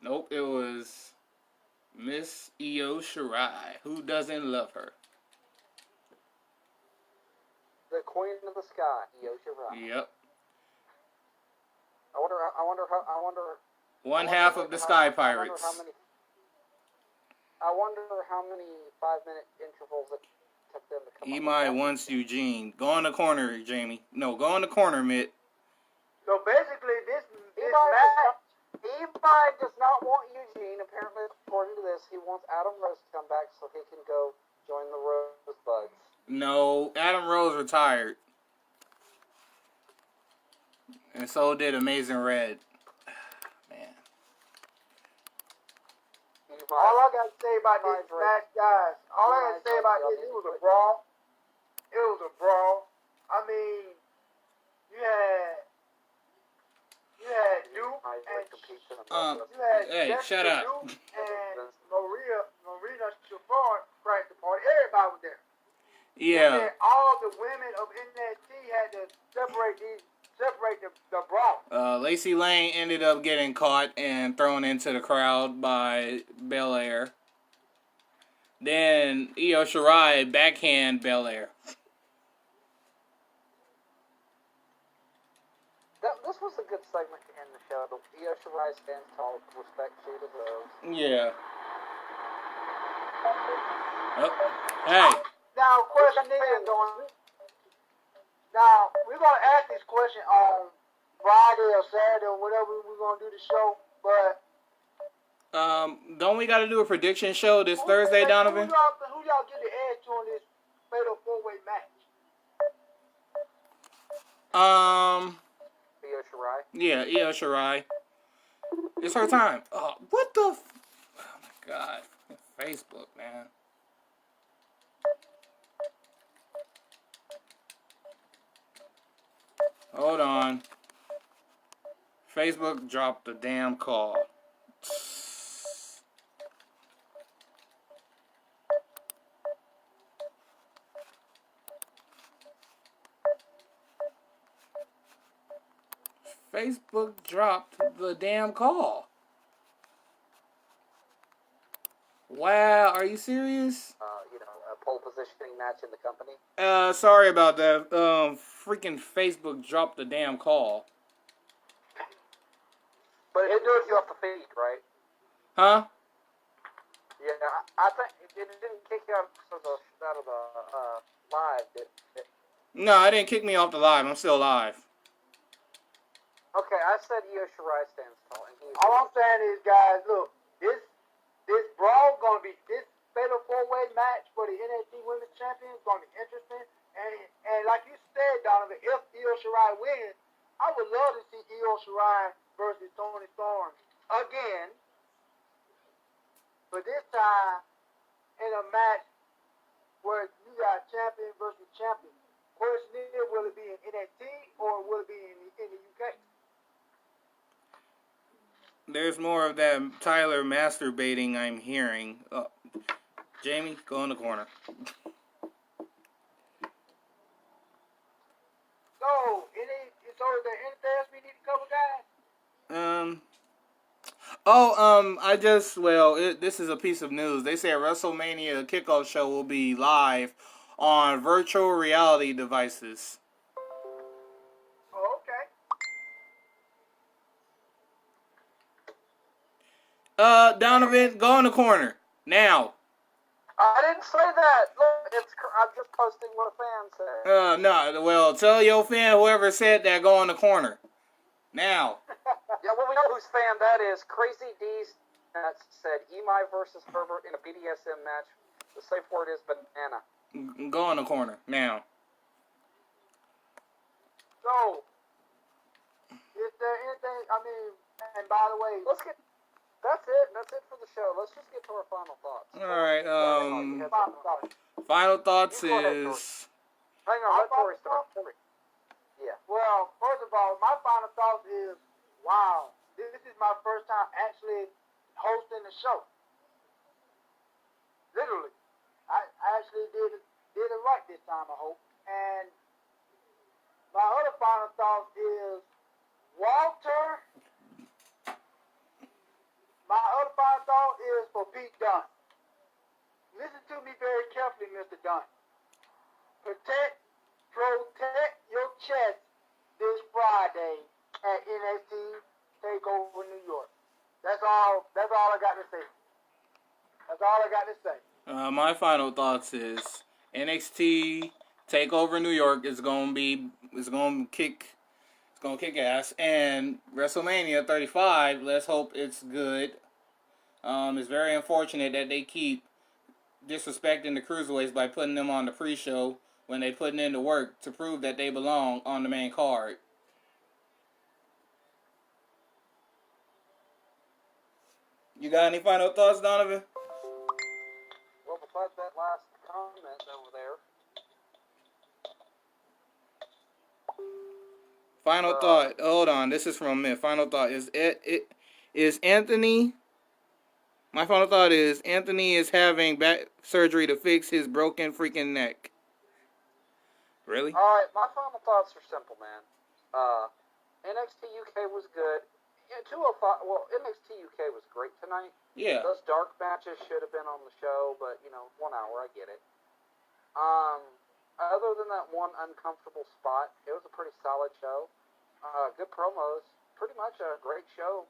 Nope, it was Miss Io Shirai. Who doesn't love her? The Queen of the Sky, Io Shirai. Yep. I wonder. One half of the Sky Pirates. I wonder how many 5-minute intervals it took them to come up Imai with wants Eugene. Go in the corner, Jamie. No, go in the corner, Mitt. So basically, this match. Imai does not want Eugene. Apparently, according to this, he wants Adam Rose to come back so he can go join the Rosebuds. No, Adam Rose retired. And so did Amazing Red. Man. All I got to say about this match, guys, it was a brawl. It was a brawl. I mean, You had Duke I and competes in Um, you had Hey, Jessica shut up. Duke and Marina Shafar cracked the party. Everybody was there. And Yeah. then all the women of NXT had to separate the brawl. Lacey Lane ended up getting caught and thrown into the crowd by Belair. Then Io Shirai backhand Belair. This was a good segment to end the show. Io Shirai stands tall with the respect she deserves. Yeah. Oh, hey. Now, question is, now we're gonna ask this question on Friday or Saturday or whatever we're gonna do the show, but Don't we got to do a prediction show this Thursday, Donovan? Who y'all get the edge to on this fatal 4-way match? Io Shirai. Yeah, Io Shirai. It's her time. Oh, what the? Oh my God, Facebook, man. Hold on. Facebook dropped the damn call. Facebook dropped the damn call. Wow, are you serious? A pole positioning match in the company. Sorry about that. Freaking Facebook dropped the damn call. But it took you off the feed, right? Huh? Yeah, I think it didn't kick you out of the live, did it? No, I didn't kick me off the live. I'm still live. Okay, I said Io Shirai stands tall. And All I'm saying is, guys, look, this brawl gonna be this fatal 4-way match for the NXT Women's Champion is gonna be interesting. And like you said, Donovan, if Io Shirai wins, I would love to see Io Shirai versus Toni Storm again. But this time in a match where you got champion versus champion. Question is, will it be in NXT or will it be in the UK? There's more of that Tyler masturbating I'm hearing. Jamie, go in the corner. So is there anything else we need to cover, guys? This is a piece of news. They say a WrestleMania kickoff show will be live on virtual reality devices. Oh, okay. Donovan, go in the corner. Now. I didn't say that. Look, I'm just posting what a fan said. No, well, tell your fan, whoever said that, go in the corner. Now. Yeah, well, we know whose fan that is. Crazy D said Emai versus Herbert in a BDSM match. The safe word is banana. Go in the corner. Now. So, is there anything, and by the way, that's it. That's it for the show. Let's just get to our final thoughts. All right. final thoughts. Final thoughts You go ahead, is. Hang on, let Tori start. Yeah. Well, first of all, my final thoughts is, wow, this is my first time actually hosting the show. Literally. I actually did it right this time, I hope. And my other final thought is, Walter, my other final thought is for Pete Dunne. Listen to me very carefully, Mr. Dunne. Protect your chest this Friday at NXT TakeOver New York. That's all I got to say. That's all I got to say. My final thoughts is NXT TakeOver New York is gonna kick ass, and WrestleMania 35. Let's hope it's good. It's very unfortunate that they keep disrespecting the cruiserweights by putting them on the pre-show when they putting in the work to prove that they belong on the main card. You got any final thoughts, Donovan? Well, besides that last comment over there. Final thought. Hold on. This is from Myth. Final thought is Anthony. My final thought is Anthony is having back surgery to fix his broken freaking neck. Really? All right, my final thoughts are simple, man. NXT UK was good. Yeah, 205. Well, NXT UK was great tonight. Yeah. Those dark matches should have been on the show, but 1 hour, I get it. Other than that one uncomfortable spot, it was a pretty solid show. Good promos, pretty much a great show.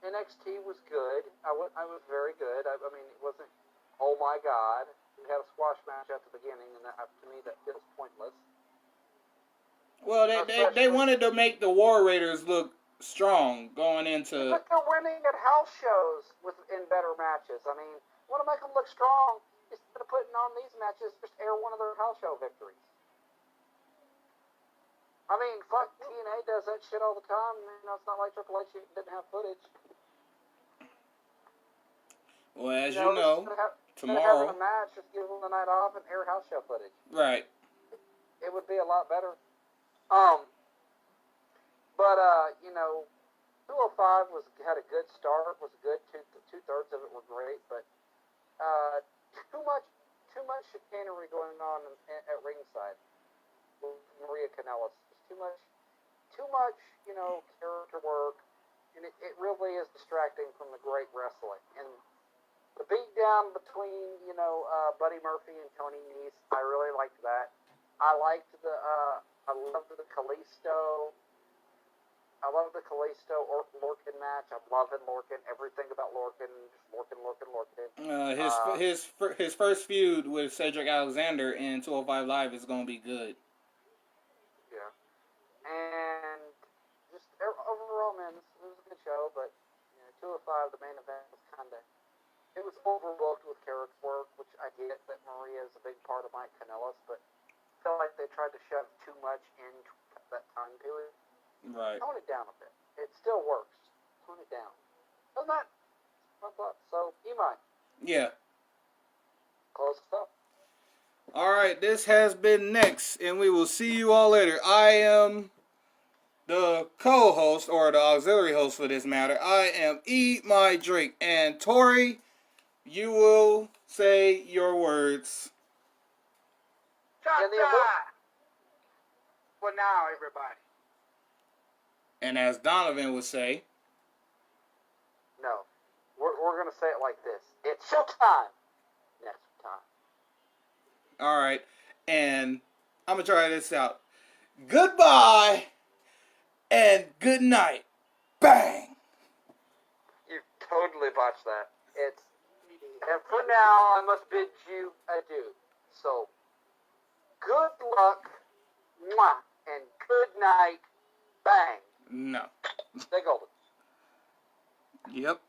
NXT was good. I was very good. I mean, it wasn't, oh my god. We had a squash match at the beginning, and that, to me, that feels pointless. Well, they wanted to make the War Raiders look strong going into. But they're winning at house shows in better matches. I mean, want to make them look strong, instead of putting on these matches, just air one of their house show victories. I mean, fuck, TNA does that shit all the time. It's not like Triple H didn't have footage. Well, as you know, tomorrow. Having a match, just give them the night off and air house show footage. Right. It would be a lot better. 205 had a good start. Was good. Two-thirds of it were great, but too much chicanery going on at ringside with Maria Kanellis. Too much, character work, and it really is distracting from the great wrestling. And the beatdown between Buddy Murphy and Tony Nese, I really liked that. I liked I loved the Kalisto. I love the Kalisto Lorcan match. I'm loving Lorcan. Everything about Lorcan. Just Lorcan. His first feud with Cedric Alexander in 205 Live is gonna be good. Yeah. And just overall, man, this was a good show. But 205, the main event was it was overbooked with Carrick's work, which I get that Maria is a big part of Mike Kanellis, but I feel like they tried to shove too much into that time period. Right. Tone it down a bit. It still works. Tone it down. Doesn't that? My thought. So, Imai. Yeah. Close us up. Alright, this has been Next, and we will see you all later. I am the co-host, or the auxiliary host for this matter. I am Eat My Drink. And Tori, you will say your words. Well, now, everybody. And as Donovan would say, No. We're going to say it like this. It's showtime. Next time. alright, and I'm going to try this out. Goodbye, and good night. Bang! You totally botched that. And for now, I must bid you adieu. So, good luck, mwah, and good night, bang. No. Stay golden. Yep.